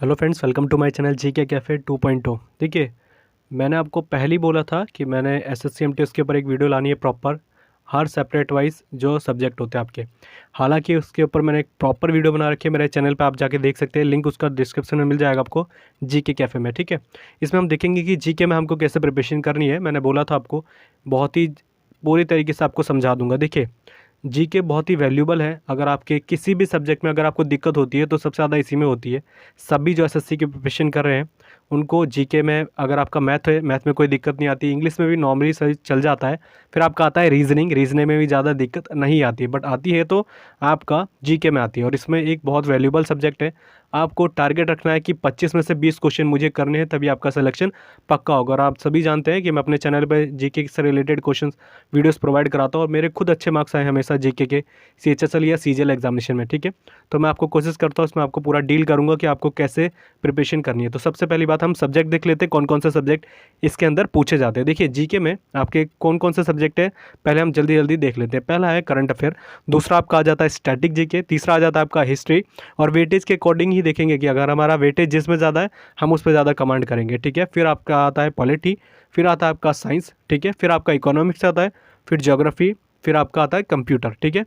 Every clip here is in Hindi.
Hello friends, welcome to my channel GK cafe 2.0। देखिए, मैंने आपको पहले ही बोला था कि मैंने एसएससी एमटीएस के ऊपर एक वीडियो लानी है प्रॉपर, हर सेपरेट वाइज जो सब्जेक्ट होते हैं आपके। हालांकि उसके ऊपर मैंने एक प्रॉपर वीडियो बना रखी है, मेरे चैनल पे आप जाके देख सकते हैं, लिंक उसका डिस्क्रिप्शन में मिल जाएगा आपको, जीके कैफ़े में। ठीक है, इसमें हम देखेंगे कि जीके में हमको कैसे प्रिपरेशन करनी है। मैंने बोला था आपको, बहुत ही पूरी तरीके से आपको समझा दूंगा। देखिए, जीके बहुत ही वैल्यूबल है। अगर आपके किसी भी सब्जेक्ट में अगर आपको दिक्कत होती है तो सबसे ज़्यादा इसी में होती है। सभी जो एसएससी की प्रिपरेशन कर रहे हैं उनको जीके में, अगर आपका मैथ है, मैथ में कोई दिक्कत नहीं आती, इंग्लिश में भी नॉर्मली सही चल जाता है। फिर आपका आता है रीजनिंग में भी ज़्यादा दिक्कत नहीं आती, बट आती है तो आपका जीके में आती है। और इसमें एक बहुत वैल्यूबल सब्जेक्ट है। आपको टारगेट रखना है कि 25 में से 20 क्वेश्चन मुझे करने हैं, तभी आपका सिलेक्शन पक्का होगा। और आप सभी जानते हैं कि मैं अपने चैनल पर जीके से रिलेटेड क्वेश्चन वीडियोस प्रोवाइड कराता हूँ और मेरे खुद अच्छे मार्क्स आए हमेशा जीके के सीएचएसएल या सीजीएल एग्जामिनेशन में। ठीक है, तो मैं आपको कोशिश करता हूँ, इसमें आपको पूरा डील करूँगा कि आपको कैसे प्रिपरेशन करनी है। तो सबसे पहली बात, हम सब्जेक्ट देख लेते हैं, कौन कौन से सब्जेक्ट इसके अंदर पूछे जाते हैं। देखिए, जीके में आपके कौन कौन से सब्जेक्ट है, पहले हम जल्दी जल्दी देख लेते हैं। पहला है करंट अफेयर, दूसरा आपका आ जाता है स्टैटिक जीके, तीसरा आ जाता है आपका हिस्ट्री। और वेटेज के अकॉर्डिंग ही देखेंगे कि अगर हमारा वेटेज जिसमें ज़्यादा है हम उस पर ज़्यादा कमांड करेंगे। ठीक है, फिर आपका आता है पॉलिटी, फिर आता है आपका साइंस। ठीक है, फिर आपका इकोनॉमिक्स आता है, फिर ज्योग्राफी, फिर आपका आता है कंप्यूटर। ठीक है,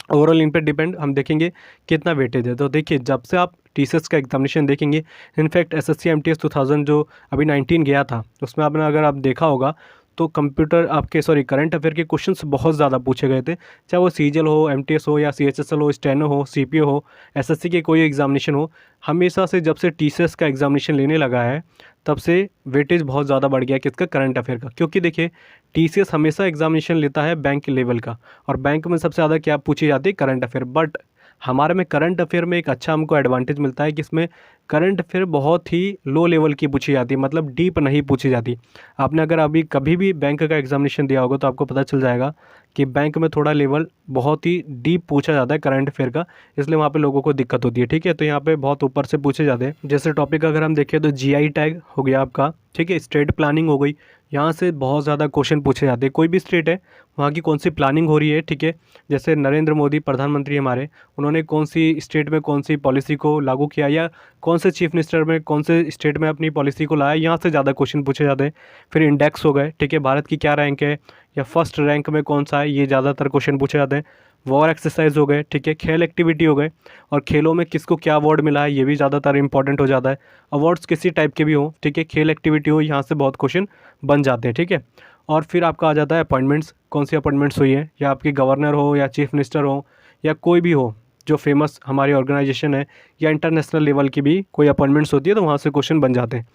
ओवरऑल इन पे डिपेंड हम देखेंगे कितना वेटेज है। तो देखिए, जब से आप टीसीएस का एग्जामिनेशन देखेंगे, इनफैक्ट एसएससी एमटीएस 2000 जो अभी 19 गया था, उसमें आपने अगर आप देखा होगा तो कंप्यूटर आपके करंट अफेयर के क्वेश्चंस बहुत ज़्यादा पूछे गए थे। चाहे वो सीजीएल हो, एमटीएस हो, या सीएचएसएल हो, स्टेनो हो, सीपीओ हो, एसएससी के कोई एग्जामिनेशन हो, हमेशा से जब से टीसीएस का एग्जामिनेशन लेने लगा है तब से वेटेज बहुत ज़्यादा बढ़ गया किसका, करंट अफेयर का। क्योंकि देखिए, टीसीएस हमेशा एग्जामिनेशन लेता है बैंक लेवल का, और बैंक में सबसे ज़्यादा क्या पूछी जाती है, करंट अफेयर। बट हमारे में करंट अफेयर में एक अच्छा हमको एडवांटेज मिलता है कि इसमें करंट अफेयर बहुत ही लो लेवल की पूछी जाती है, मतलब डीप नहीं पूछी जाती। आपने अगर अभी कभी भी बैंक का एग्जामिनेशन दिया होगा तो आपको पता चल जाएगा कि बैंक में थोड़ा लेवल बहुत ही डीप पूछा जाता है करंट अफेयर का, इसलिए वहाँ पे लोगों को दिक्कत होती है। ठीक है, तो यहाँ पे बहुत ऊपर से पूछे जाते हैं। जैसे टॉपिक अगर हम देखें तो जीआई टैग हो गया आपका, ठीक है, स्टेट प्लानिंग हो गई, यहाँ से बहुत ज़्यादा क्वेश्चन पूछे जाते हैं। कोई भी स्टेट है, वहाँ की कौन सी प्लानिंग हो रही है। ठीक है, जैसे नरेंद्र मोदी प्रधानमंत्री हमारे, उन्होंने कौन सी स्टेट में कौन सी पॉलिसी को लागू किया, या कौन से चीफ मिनिस्टर में कौन से स्टेट में अपनी पॉलिसी को लाया, यहाँ से ज़्यादा क्वेश्चन पूछे जाते हैं। फिर इंडेक्स हो गए, ठीक है, भारत की क्या रैंक है या फर्स्ट रैंक में कौन सा है, ये ज़्यादातर क्वेश्चन पूछे जाते हैं। वॉर एक्सरसाइज हो गए, ठीक है, खेल एक्टिविटी हो गए, और खेलों में किसको क्या अवार्ड मिला है ये भी ज़्यादातर इंपॉर्टेंट हो जाता है। अवार्ड्स किसी टाइप के भी हो, ठीक है, खेल एक्टिविटी हो, यहाँ से बहुत क्वेश्चन बन जाते हैं। ठीक है, और फिर आपका आ जाता है अपॉइंटमेंट्स, कौन सी अपॉइंटमेंट्स हुई है, या आपकी गवर्नर हो या चीफ मिनिस्टर हो या कोई भी हो जो फेमस हमारी ऑर्गेनाइजेशन है, या इंटरनेशनल लेवल की भी कोई अपॉइंटमेंट्स होती है, तो वहाँ से क्वेश्चन बन जाते हैं।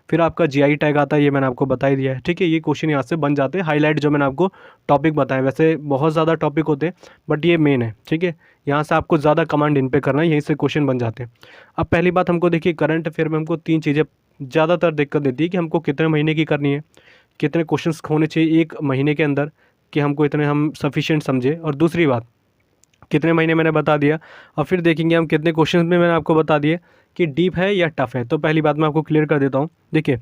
फिर आपका जीआई टैग आता है, ये मैंने आपको बता ही दिया है। ठीक है, ये क्वेश्चन यहाँ से बन जाते हैं। हाईलाइट जो मैंने आपको टॉपिक बताए, वैसे बहुत ज़्यादा टॉपिक होते हैं बट ये मेन है। ठीक है, यहाँ से आपको ज़्यादा कमांड इन पे करना है, यहीं से क्वेश्चन बन जाते हैं। अब पहली बात हमको देखिए, करंट अफेयर में हमको 3 चीज़ें ज़्यादातर दिक्कत देती है कि हमको कितने महीने की करनी है, कितने क्वेश्चंस होने चाहिए एक महीने के अंदर कि हमको इतने हम सफिशिएंट समझे। और दूसरी बात, कितने महीने मैंने बता दिया, और फिर देखेंगे हम कितने क्वेश्चंस में मैंने आपको बता दिए कि डीप है या टफ है। तो पहली बात मैं आपको क्लियर कर देता हूँ। देखिए,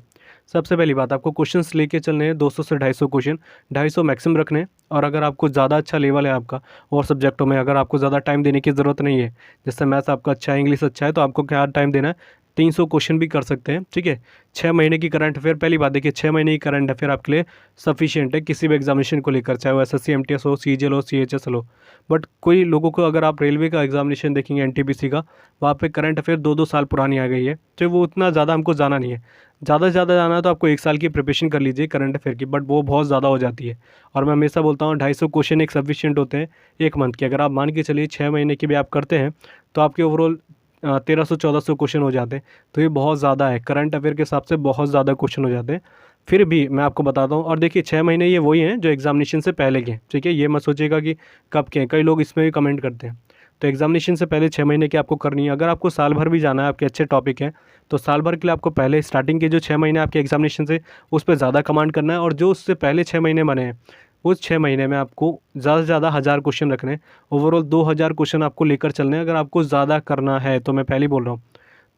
सबसे पहली बात, आपको क्वेश्चंस लेके चलने हैं 200 से 250 क्वेश्चन, 250 मैक्सिमम रखने हैं। और अगर आपको ज़्यादा अच्छा लेवल है आपका और सब्जेक्टों में, अगर आपको ज़्यादा टाइम देने की ज़रूरत नहीं है, जैसे मैथ्स आपका अच्छा है, इंग्लिश अच्छा है, तो आपको क्या टाइम देना है, 300 क्वेश्चन भी कर सकते हैं। ठीक है, 6 महीने की करंट अफेयर, पहली बात देखिए, 6 महीने की करंट अफेयर आपके लिए सफिशिएंट है किसी भी एग्जामिनेशन को लेकर, चाहे वो एसएससी एमटीएस हो, सीजीएल हो, सीएचएसएल हो। बट कोई लोगों को, अगर आप रेलवे का एग्जामिनेशन देखेंगे एनटीपीसी का, वहाँ पे करंट अफेयर 2-2 साल पुरानी आ गई है, तो वो उतना ज़्यादा हमको जाना नहीं है। ज़्यादा से ज़्यादा जाना है तो आपको 1 साल की प्रिपरेशन कर लीजिए करंट अफेयर की, बट वो बहुत ज़्यादा हो जाती है। और मैं हमेशा बोलता हूँ 250 क्वेश्चन एक सफिशिएंट होते हैं 1 मंथ के। अगर आप मान के चलिए 6 महीने की भी आप करते हैं तो आपके ओवरऑल 1300-1400 क्वेश्चन हो जाते हैं। तो ये बहुत ज़्यादा है, करंट अफेयर के हिसाब से बहुत ज़्यादा क्वेश्चन हो जाते हैं। फिर भी मैं आपको बताता हूँ, और देखिए 6 महीने ये वही हैं जो एग्जामिनेशन से पहले के। ठीक है, ये मत सोचिएगा कि कब के हैं, कई लोग इसमें भी कमेंट करते हैं। तो एग्जामिनेशन से पहले 6 महीने की आपको करनी है। अगर आपको साल भर भी जाना है, आपके अच्छे टॉपिक हैं, तो साल भर के लिए आपको पहले स्टार्टिंग के जो 6 महीने आपके एग्जामिनेशन से, उस पर ज़्यादा कमांड करना है। और जो उससे पहले 6 महीने बने हैं, उस 6 महीने में आपको ज़्यादा से ज़्यादा 1000 क्वेश्चन रखने हैं। ओवरऑल 2000 क्वेश्चन आपको लेकर चलने हैं, अगर आपको ज़्यादा करना है तो। मैं पहले ही बोल रहा हूँ,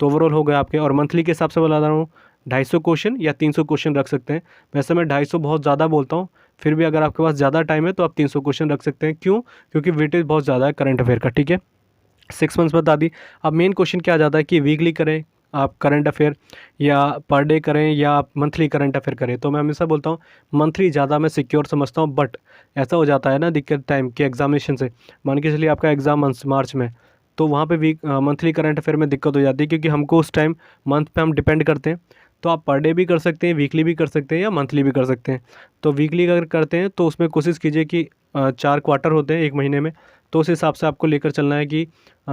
तो ओवरऑल हो गए आपके। और मंथली के हिसाब से बता रहा हूँ, 250 क्वेश्चन या 300 क्वेश्चन रख सकते हैं। वैसे मैं 250 बहुत ज़्यादा बोलता हूँ, फिर भी अगर आपके पास ज़्यादा टाइम है तो आप 300 क्वेश्चन रख सकते हैं। क्यों? क्योंकि वेटेज बहुत ज़्यादा है करंट अफेयर का। ठीक है, 6 मंथ्स बता दी। अब मेन क्वेश्चन क्या आ जाता है कि वीकली करें, आप करंट अफेयर या पर डे करें या आप मंथली करंट अफेयर करें, तो मैं हमेशा बोलता हूँ मंथली ज़्यादा मैं सिक्योर समझता हूँ। बट ऐसा हो जाता है ना दिक्कत टाइम के एग्जामिनेशन से, मान के चलिए आपका एग्ज़ाम मार्च में, तो वहाँ पे मंथली करंट अफेयर में दिक्कत हो जाती है, क्योंकि हमको उस टाइम मंथ पे हम डिपेंड करते हैं। तो आप पर डे भी कर सकते हैं, वीकली भी कर सकते हैं या मंथली भी कर सकते हैं। तो वीकली अगर करते हैं तो उसमें कोशिश कीजिए कि 4 क्वार्टर होते हैं एक महीने में, तो उस हिसाब से आपको लेकर चलना है कि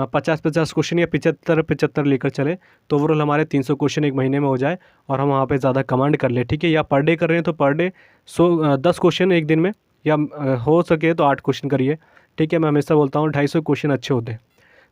50-50 क्वेश्चन या 75-75 लेकर चले, तो ओवरऑल हमारे 300 क्वेश्चन एक महीने में हो जाए और हम वहाँ पे ज़्यादा कमांड कर ले। ठीक है, या पर डे कर रहे हैं तो पर डे 10 क्वेश्चन एक दिन में, या हो सके तो 8 क्वेश्चन करिए। ठीक है, मैं हमेशा बोलता हूँ 250 क्वेश्चन अच्छे होते हैं।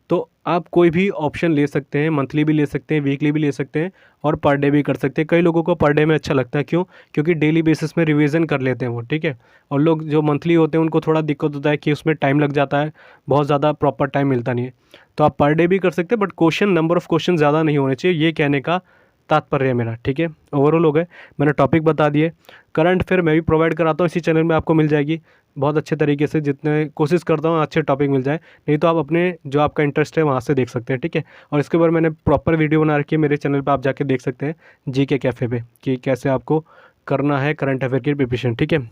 तो आप कोई भी ऑप्शन ले सकते हैं, मंथली भी ले सकते हैं, वीकली भी ले सकते हैं और पर डे भी कर सकते हैं। कई लोगों को पर डे में अच्छा लगता है, क्यों? क्योंकि डेली बेसिस में रिवीजन कर लेते हैं वो। ठीक है, और लोग जो मंथली होते हैं उनको थोड़ा दिक्कत होता है कि उसमें टाइम लग जाता है, बहुत ज़्यादा प्रॉपर टाइम मिलता नहीं है। तो आप पर डे भी कर सकते हैं, but question number of question ज़्यादा नहीं होने चाहिए, ये कहने का तात्पर्य है मेरा। ठीक है, ओवरऑल हो गए, मैंने टॉपिक बता दिए। करंट अफेयर मैं भी प्रोवाइड कराता हूँ, इसी चैनल में आपको मिल जाएगी बहुत अच्छे तरीके से। जितने कोशिश करता हूँ अच्छे टॉपिक मिल जाए, नहीं तो आप अपने जो आपका इंटरेस्ट है वहाँ से देख सकते हैं। ठीक है, और इसके ऊपर मैंने प्रॉपर वीडियो बना रखी है मेरे चैनल पे, आप जाके देख सकते हैं जीके कैफ़े पे कि कैसे आपको करना है करंट अफेयर की प्रिपरेशन। ठीक है,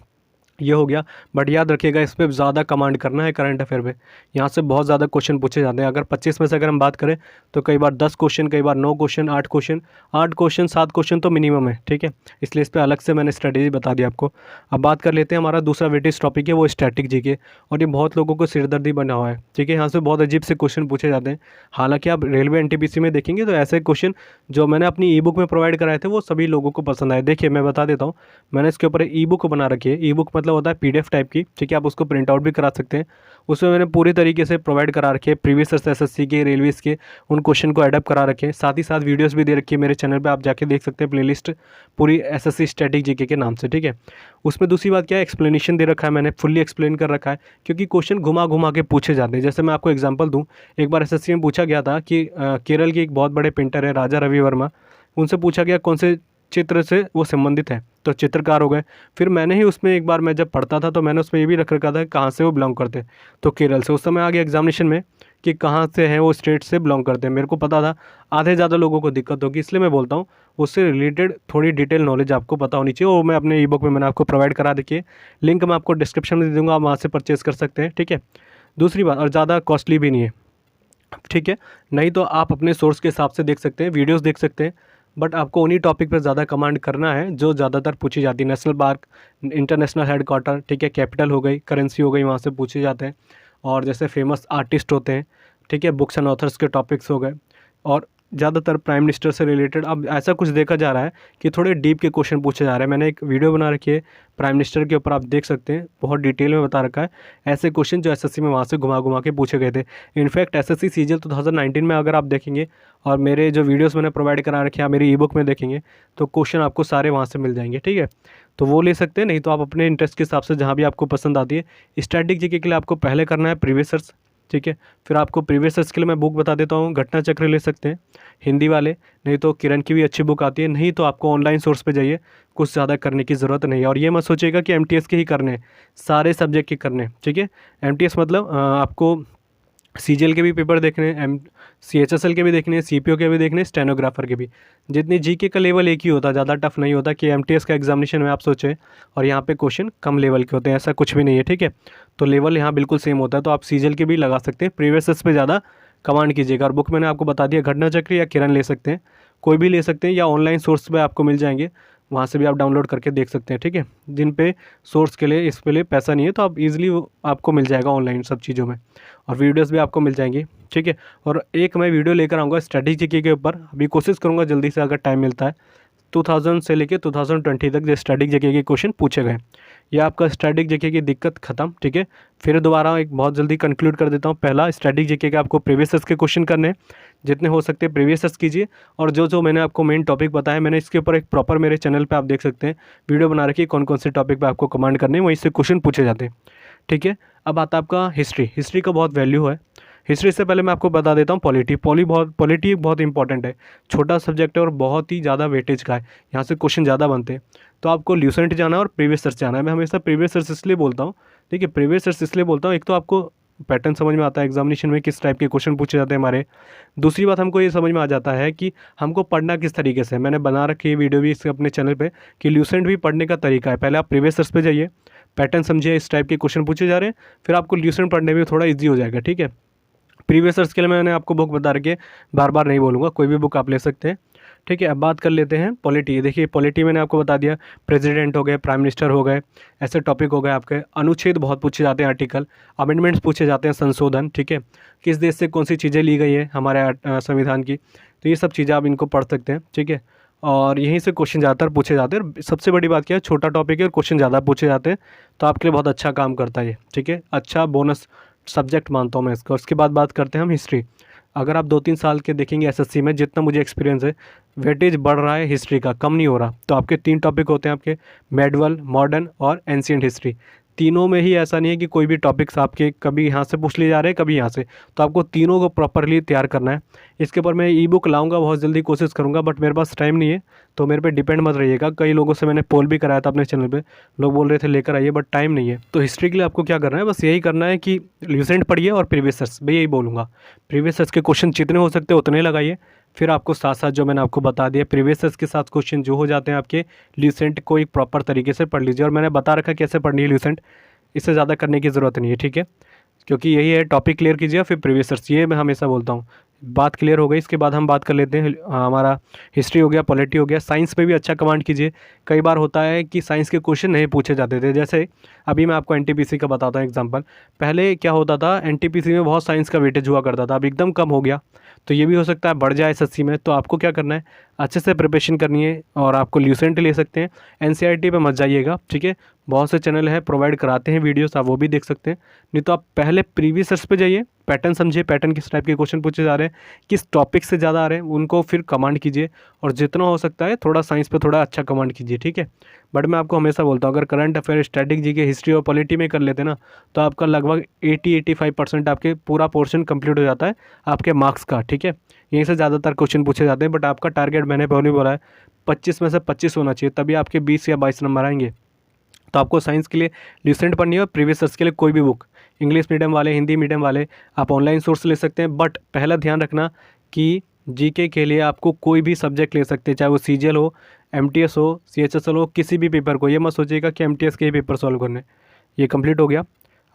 ये हो गया। बट याद रखिएगा, इस पे ज़्यादा कमांड करना है करंट अफेयर पे, यहाँ से बहुत ज़्यादा क्वेश्चन पूछे जाते हैं। अगर 25 में से अगर हम बात करें तो कई बार 10 क्वेश्चन, कई बार 9 क्वेश्चन, 8 क्वेश्चन, 7 क्वेश्चन तो मिनिमम है। ठीक है, इसलिए इस पर अलग से मैंने स्ट्रैटेजी बता दी आपको। अब बात कर लेते हैं, हमारा दूसरा वेटेज टॉपिक है वो स्टैटिक जीके, और ये बहुत लोगों को सिरदर्दी बना हुआ है। ठीक है, यहाँ से बहुत अजीब से क्वेश्चन पूछे जाते हैं। हालांकि आप रेलवे एनटीपीसी में देखेंगे तो ऐसे क्वेश्चन जो मैंने अपनी ई बुक में प्रोवाइड कराए थे वो सभी लोगों को पसंद आए। देखिए मैं बता देता हूँ, मैंने इसके ऊपर ई बुक बना रखी है। ई बुक मतलब होता है PDF टाइप की। ठीक है, आप उसको प्रिंट आउट भी करा सकते हैं। उसमें मैंने पूरी तरीके से प्रोवाइड करा रखे हैं प्रीवियस SSC के, रेलवेज़ के, उन क्वेश्चन को एडअप करा रखे हैं। साथ ही साथ वीडियोस भी दे रखी है मेरे चैनल पे, आप जाके देख सकते हैं प्लेलिस्ट पूरी SSC स्टैटिक जीके के नाम से। ठीक है, उसमें दूसरी बात क्या है, एक्सप्लेनेशन दे रखा है, मैंने फुल्ली एक्सप्लेन कर रखा है, क्योंकि क्वेश्चन घुमा घुमा के पूछे जाते हैं। जैसे मैं आपको एग्जाम्पल दूँ, एक बार SSC में पूछा गया था कि केरल के एक बहुत बड़े पेंटर है राजा रवि वर्मा, उनसे पूछा गया कौन से चित्र से वो संबंधित है, तो चित्रकार हो गए। फिर मैंने ही उसमें एक बार मैं जब पढ़ता था तो मैंने उसमें ये भी रख रखा था कहाँ से वो बिलोंग करते हैं, तो केरल से। उस समय आ गया एग्जामिनेशन में कि कहाँ से हैं वो, स्टेट से बिलोंग करते हैं। मेरे को पता था आधे ज़्यादा लोगों को दिक्कत होगी, इसलिए मैं बोलता हूँ उससे रिलेटेड थोड़ी डिटेल नॉलेज आपको पता होनी चाहिए। वो मैं अपने ई बुक में मैंने आपको प्रोवाइड करा देखिए, लिंक मैं आपको डिस्क्रिप्शन में दे दूँगा, आप वहाँ से परचेज़ कर सकते हैं। ठीक है, दूसरी बात, और ज़्यादा कॉस्टली भी नहीं है। ठीक है, नहीं तो आप अपने सोर्स के हिसाब से देख सकते हैं, वीडियोस देख सकते हैं, बट आपको उन्हीं टॉपिक पर ज़्यादा कमांड करना है जो ज़्यादातर पूछी जाती है। नेशनल पार्क, इंटरनेशनल हेडक्वार्टर, ठीक है, कैपिटल हो गई, करेंसी हो गई, वहाँ से पूछे जाते हैं। और जैसे फेमस आर्टिस्ट होते हैं, ठीक है, बुक्स एंड ऑथर्स के टॉपिक्स हो गए, और ज़्यादातर प्राइम मिनिस्टर से रिलेटेड अब ऐसा कुछ देखा जा रहा है कि थोड़े डीप के क्वेश्चन पूछे जा रहे हैं। मैंने एक वीडियो बना रखी है प्राइम मिनिस्टर के ऊपर, आप देख सकते हैं, बहुत डिटेल में बता रखा है ऐसे क्वेश्चन जो SSC में वहाँ से घुमा घुमा के पूछे गए थे। इनफैक्ट SSC सीजीएल 2019 में अगर आप देखेंगे और मेरे जो वीडियोस मैंने प्रोवाइड करा रखे हैं मेरी ई बुक में देखेंगे तो क्वेश्चन आपको सारे वहाँ से मिल जाएंगे। ठीक है, तो वो ले सकते हैं, नहीं तो आप अपने इंटरेस्ट के हिसाब से जहाँ भी आपको पसंद आती है। स्टैटिक जीके के लिए आपको पहले करना है प्रीवियस सर्च। ठीक है, फिर आपको प्रीवियस सर्च के लिए मैं बुक बता देता हूँ, घटना चक्र ले सकते हैं हिंदी वाले, नहीं तो किरण की भी अच्छी बुक आती है, नहीं तो आपको ऑनलाइन सोर्स पे जाइए, कुछ ज़्यादा करने की ज़रूरत नहीं है। और ये मत सोचिएगा कि MTS के ही करने हैं, सारे सब्जेक्ट के करने हैं। ठीक है, MTS मतलब आपको CGL के भी पेपर देखने हैं, CHSL के भी देखने हैं, CPO के भी देखने हैं, स्टेनोग्राफर के भी। जितनी जीके का लेवल एक ही होता है, ज़्यादा टफ नहीं होता कि MTS का एग्जामिनेशन में आप सोचें और यहाँ पे क्वेश्चन कम लेवल के होते हैं, ऐसा कुछ भी नहीं है। ठीक है, तो लेवल यहाँ बिल्कुल सेम होता है, तो आप CGL के भी लगा सकते हैं। प्रीवियस पे ज़्यादा कमांड कीजिएगा। और बुक मैंने आपको बता दिया, घटना चक्र या किरण ले सकते हैं, कोई भी ले सकते हैं, या ऑनलाइन सोर्स पे आपको मिल जाएंगे, वहाँ से भी आप डाउनलोड करके देख सकते हैं। ठीक है, जिन पे सोर्स के लिए, इस पे लिए पैसा नहीं है, तो आप इजीली आपको मिल जाएगा ऑनलाइन सब चीज़ों में, और वीडियोस भी आपको मिल जाएंगी। ठीक है, और एक मैं वीडियो लेकर आऊँगा स्ट्रैटेजी के ऊपर, अभी कोशिश करूँगा जल्दी से अगर टाइम मिलता है। 2000 से लेके 2020 तक जो स्टैटिक जीके के क्वेश्चन पूछे गए, ये आपका स्टैटिक जीके की दिक्कत खत्म। ठीक है, फिर दोबारा एक बहुत जल्दी कंक्लूड कर देता हूँ। पहला, स्टैटिक जीके के आपको प्रीवियस के क्वेश्चन करने हैं, जितने हो सकते हैं प्रीवियस कीजिए। और जो जो मैंने आपको मेन टॉपिक बताया, मैंने इसके ऊपर एक प्रॉपर मेरे चैनल पे आप देख सकते हैं वीडियो बना रखी है, कौन कौन से टॉपिक पे आपको कमांड करने हैं, वहीं से क्वेश्चन पूछे जाते हैं। ठीक है, अब आता है आपका हिस्ट्री का बहुत वैल्यू है। हिस्ट्री से पहले मैं आपको बता देता हूँ पॉलिटी बहुत इंपॉर्टेंट है, छोटा सब्जेक्ट है और बहुत ही ज़्यादा वेटेज का है, यहाँ से क्वेश्चन ज़्यादा बनते हैं। तो आपको ल्यूसेंट जाना है और प्रीवियस सर्च जाना है। मैं हमेशा प्रीवियस सर्च इसलिए बोलता हूँ, ठीक है, प्रीवियस सर्च इसलिए बोलता हूँ, एक तो आपको पैटर्न समझ में आता है एग्जामिनेशन में किस टाइप के क्वेश्चन पूछे जाते हैं हमारे। दूसरी बात हमको ये समझ में आ जाता है कि हमको पढ़ना किस तरीके से। मैंने बना रखी है वीडियो भी इसके अपने चैनल पे कि ल्यूसेंट भी पढ़ने का तरीका है। पहले आप प्रीवियस ईयर्स पे जाइए, पैटर्न समझिए, इस टाइप के क्वेश्चन पूछे जा रहे हैं, फिर आपको ल्यूसेंट पढ़ने में थोड़ा ईजी हो जाएगा। ठीक है, प्रीवियस ईयर्स के लिए मैंने आपको बुक बता रखी है, बार बार नहीं बोलूँगा, कोई भी बुक आप ले सकते हैं। ठीक है, अब बात कर लेते हैं पॉलिटी। देखिए पॉलिटी मैंने आपको बता दिया, प्रेसिडेंट हो गए, प्राइम मिनिस्टर हो गए, ऐसे टॉपिक हो गए आपके। अनुच्छेद बहुत पूछे जाते हैं, आर्टिकल, अमेंडमेंट्स पूछे जाते हैं, संशोधन। ठीक है, किस देश से कौन सी चीज़ें ली गई है हमारे संविधान की, तो ये सब चीज़ें आप इनको पढ़ सकते हैं। ठीक है, और यहीं से क्वेश्चन ज़्यादातर पूछे जाते हैं। और सबसे बड़ी बात क्या है, छोटा टॉपिक है और क्वेश्चन ज़्यादा पूछे जाते हैं, तो आपके लिए बहुत अच्छा काम करता है ये। ठीक है, अच्छा बोनस सब्जेक्ट मानता हूँ मैं इसको। उसके बाद बात करते हैं हम हिस्ट्री। अगर आप 2-3 साल के देखेंगे एसएससी में, जितना मुझे एक्सपीरियंस है, वेटेज बढ़ रहा है हिस्ट्री का, कम नहीं हो रहा। तो आपके 3 टॉपिक होते हैं आपके, मेडवल, मॉडर्न और एंशिएंट हिस्ट्री। तीनों में ही ऐसा नहीं है कि कोई भी टॉपिक्स आपके कभी यहाँ से पूछ लिए जा रहे हैं, कभी यहाँ से, तो आपको तीनों को प्रॉपरली तैयार करना है। इसके ऊपर मैं ई बुक लाऊंगा, बहुत जल्दी कोशिश करूँगा, बट मेरे पास टाइम नहीं है, तो मेरे पे डिपेंड मत रहिएगा। कई लोगों से मैंने पोल भी कराया था अपने चैनल पे, लोग बोल रहे थे लेकर आइए, बट टाइम नहीं है। तो हिस्ट्री के लिए आपको क्या करना है, बस यही करना है कि रिसेंट पढ़िए और प्रीवियस ईयर्स, मैं यही बोलूँगा। प्रीवियस ईयर्स के क्वेश्चन जितने हो सकते हैं उतने लगाइए, फिर आपको साथ साथ जो मैंने आपको बता दिया प्रीवियस ईयर्स के साथ क्वेश्चन जो हो जाते हैं आपके, ल्यूसेंट को एक प्रॉपर तरीके से पढ़ लीजिए। और मैंने बता रखा कैसे पढ़नी है ल्यूसेंट, इससे ज़्यादा करने की ज़रूरत नहीं है। ठीक है, क्योंकि यही है, टॉपिक क्लियर कीजिए फिर प्रीवियस ईयर्स, ये मैं हमेशा बोलता हूँ। बात क्लियर हो गई, इसके बाद हम बात कर लेते हैं, हमारा हिस्ट्री हो गया, पॉलिटी हो गया। साइंस में भी अच्छा कमांड कीजिए। कई बार होता है कि साइंस के क्वेश्चन नहीं पूछे जाते थे, जैसे अभी मैं आपको एनटीपीसी का बताता हूँ एग्जांपल। पहले क्या होता था, एनटीपीसी में बहुत साइंस का वेटेज हुआ करता था, अब एकदम कम हो गया। तो ये भी हो सकता है बढ़ जाए एसएससी में। तो आपको क्या करना है, अच्छे से प्रिपरेशन करनी है, और आपको ल्यूसेंट ले सकते हैं, एनसीईआरटी पे मत जाइएगा। ठीक है, बहुत से चैनल है प्रोवाइड कराते हैं वीडियोस, आप वो भी देख सकते हैं। नहीं तो आप पहले प्रीवियस ईयर्स पे जाइए, पैटर्न समझिए, पैटर्न किस टाइप के क्वेश्चन पूछे जा रहे हैं, किस टॉपिक से ज़्यादा आ रहे हैं, उनको फिर कमांड कीजिए। और जितना हो सकता है थोड़ा साइंस पे थोड़ा अच्छा कमांड कीजिए। ठीक है, बट मैं आपको हमेशा बोलता हूँ, अगर current affair, static GK, history और पॉलिटी में कर लेते ना, तो आपका लगभग 80-85% आपके पूरा पोर्शन कंप्लीट हो जाता है आपके मार्क्स का। ठीक है, यहीं से ज़्यादातर क्वेश्चन पूछे जाते हैं, बट आपका टारगेट मैंने पहले बोला है 25 में से 25 होना चाहिए, तभी आपके 20 या 22 नंबर आएंगे। तो आपको साइंस के लिए ल्यूसेंट पढ़नी है, और प्रीवियस ईयर्स के लिए कोई भी बुक, इंग्लिश मीडियम वाले, हिंदी मीडियम वाले, आप ऑनलाइन सोर्स ले सकते हैं। बट पहला ध्यान रखना कि जीके के लिए आपको कोई भी सब्जेक्ट ले सकते हैं, चाहे वो सीजीएल हो, एमटीएस हो, सीएचएसएल हो, किसी भी पेपर को। ये मत सोचिएगा कि एमटीएस के ही पेपर सॉल्व करने। ये कंप्लीट हो गया।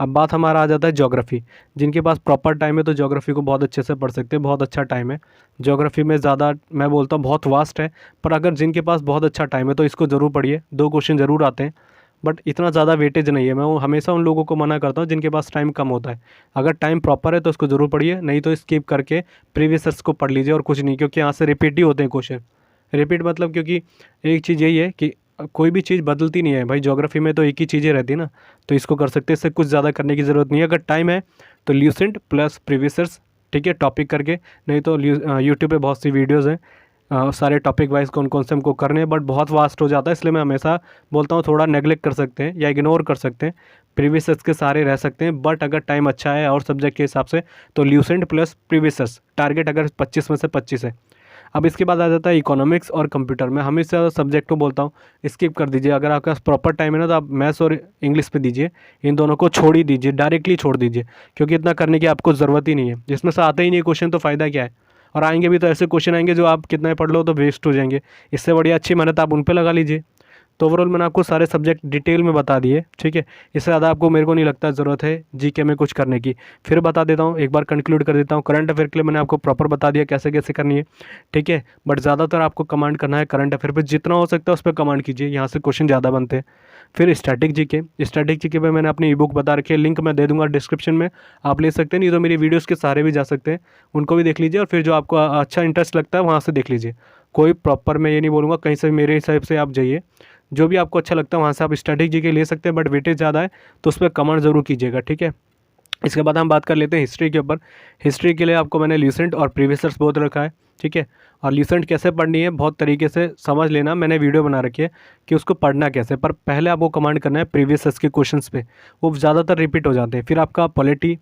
अब बात हमारा आ जाता है ज्योग्राफी। जिनके पास प्रॉपर टाइम है तो ज्योग्राफी को बहुत अच्छे से पढ़ सकते हैं, बहुत अच्छा टाइम है ज्योग्राफी में। ज़्यादा मैं बोलता हूँ बहुत वास्ट है, पर अगर जिनके पास बहुत अच्छा टाइम है तो इसको ज़रूर पढ़िए। 2 क्वेश्चन ज़रूर आते हैं, बट इतना ज़्यादा वेटेज नहीं है। मैं वो हमेशा उन लोगों को मना करता हूँ जिनके पास टाइम कम होता है। अगर टाइम प्रॉपर है तो उसको ज़रूर पढ़िए, नहीं तो स्किप करके प्रीवियस ईयर्स को पढ़ लीजिए और कुछ नहीं, क्योंकि यहाँ से रिपीट ही होते हैं क्वेश्चन। रिपीट मतलब, क्योंकि एक चीज़ यही है कि कोई भी चीज़ बदलती नहीं है भाई, ज्योग्राफी में तो एक ही चीज़ें रहती है ना, तो इसको कर सकते हैं। इससे कुछ ज़्यादा करने की ज़रूरत नहीं है। अगर टाइम है तो ल्यूसेंट प्लस प्रीवियस ईयर्स, ठीक है, टॉपिक करके। नहीं तो यूट्यूब पे बहुत सी वीडियोज़ हैं, सारे टॉपिक वाइज कौन कौन से हमको करने हैं, बट बहुत वास्ट हो जाता है, इसलिए मैं हमेशा बोलता हूँ थोड़ा नेगलेक्ट कर सकते हैं या इग्नोर कर सकते हैं। प्रीवियस ईयर्स के सारे रह सकते हैं, बट अगर टाइम अच्छा है और सब्जेक्ट के हिसाब से तो Lucent plus previous years, target अगर 25 में से 25 है। अब इसके बाद आ जाता है इकोनॉमिक्स और कंप्यूटर। मैं हमेशा सब्जेक्ट को बोलता हूँ स्किप कर दीजिए। अगर आपके पास प्रॉपर टाइम है ना, तो आप मैथ्स और इंग्लिश पे दीजिए, इन दोनों को छोड़ ही दीजिए, डायरेक्टली छोड़ दीजिए, क्योंकि इतना करने की आपको ज़रूरत ही नहीं है। जिसमें से आते ही नहीं क्वेश्चन तो फ़ायदा क्या है, और आएंगे भी तो ऐसे क्वेश्चन आएंगे जो आप कितना ही पढ़ लो तो वेस्ट हो जाएंगे। इससे बढ़िया अच्छी मेहनत आप उन पर लगा लीजिए। तो ओवरऑल मैंने आपको सारे सब्जेक्ट डिटेल में बता दिए। ठीक है, इससे ज़्यादा आपको मेरे को नहीं लगता ज़रूरत है जीके में कुछ करने की। फिर बता देता हूँ, एक बार कंक्लूड कर देता हूँ। करंट अफेयर के लिए मैंने आपको प्रॉपर बता दिया कैसे कैसे करनी है। ठीक है, बट ज़्यादातर आपको कमांड करना है करंट अफेयर पर, जितना हो सकता है उस पर कमांड कीजिए, यहाँ से क्वेश्चन ज़्यादा बनते हैं। फिर स्टैटिक जीके पे मैंने अपनी ई बुक बता रखी है, लिंक मैं दे दूंगा डिस्क्रिप्शन में, आप ले सकते हैं। नहीं तो मेरी वीडियोस के सहारे भी जा सकते हैं, उनको भी देख लीजिए, और फिर जो आपको अच्छा इंटरेस्ट लगता है वहाँ से देख लीजिए। कोई प्रॉपर मैं ये नहीं बोलूँगा कहीं से, मेरे हिसाब से आप जाइए, जो भी आपको अच्छा लगता है वहाँ से आप स्टैटिक जीके ले सकते हैं, बट वेटेज ज़्यादा है तो उस पर कमांड ज़रूर कीजिएगा। ठीक है, इसके बाद हम बात कर लेते हैं हिस्ट्री के ऊपर। हिस्ट्री के लिए आपको मैंने ल्यूसेंट और प्रीवियस ईयर्स बोल रखा है। ठीक है, और ल्यूसेंट कैसे पढ़नी है बहुत तरीके से समझ लेना, मैंने वीडियो बना रखी है कि उसको पढ़ना कैसे। पर पहले आपको कमांड करना है प्रीवियस ईयर्स के क्वेश्चंस पे, वो ज़्यादातर रिपीट हो जाते हैं। फिर आपका पॉलिटी,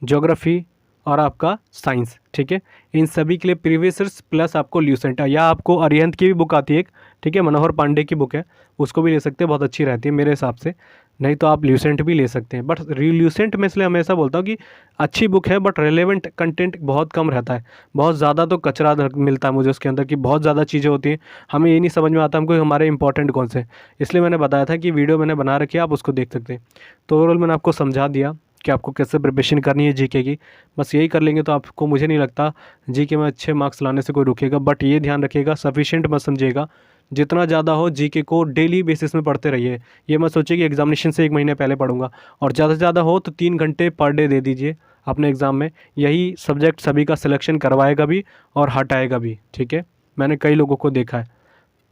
ज्योग्राफी और आपका साइंस, ठीक है। इन सभी के लिए प्रीवियस प्लस आपको ल्यूसेंट, या आपको अरिहंत की भी बुक आती है एक, ठीक है, मनोहर पांडे की बुक है, उसको भी ले सकते हैं, बहुत अच्छी रहती है मेरे हिसाब से। नहीं तो आप ल्यूसेंट भी ले सकते हैं, बट ल्यूसेंट में इसलिए हमेशा बोलता हूँ कि अच्छी बुक है, बट रेलेवेंट कंटेंट बहुत कम रहता है। बहुत ज़्यादा तो कचरा मिलता है मुझे उसके अंदर, कि बहुत ज़्यादा चीज़ें होती हैं, हमें ये नहीं समझ में आता हमको हमारे इंपॉर्टेंट कौन से। इसलिए मैंने बताया था कि वीडियो मैंने बना रखी है, आप उसको देख सकते हैं। तो ओवरऑल मैंने आपको समझा दिया कि आपको कैसे प्रिपरेशन करनी है जीके की। बस यही कर लेंगे तो आपको, मुझे नहीं लगता जीके में अच्छे मार्क्स लाने से कोई रुकेगा। बट ये ध्यान रखिएगा, सफिशिएंट मत समझिएगा, जितना ज़्यादा हो जीके को डेली बेसिस में पढ़ते रहिए। ये मत सोचिए कि एग्जामिनेशन से 1 महीने पहले पढ़ूंगा, और ज़्यादा से ज़्यादा हो तो 3 घंटे पर डे दे दीजिए अपने एग्ज़ाम में। यही सब्जेक्ट सभी का सिलेक्शन करवाएगा भी और हटाएगा भी, ठीक है। मैंने कई लोगों को देखा है।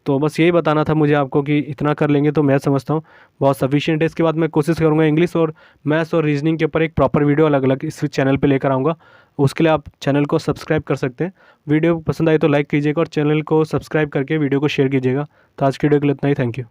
तो बस यही बताना था मुझे आपको कि इतना कर लेंगे तो मैं समझता हूँ बहुत सफिशिएंट है। इसके बाद मैं कोशिश करूँगा इंग्लिश और मैथ्स और रीजनिंग के ऊपर एक प्रॉपर वीडियो अलग अलग इस चैनल पे लेकर आऊँगा। उसके लिए आप चैनल को सब्सक्राइब कर सकते हैं। वीडियो पसंद आई तो लाइक कीजिएगा और चैनल को सब्सक्राइब करके वीडियो को शेयर कीजिएगा। तो आज की वीडियो के लिए इतना ही, थैंक यू।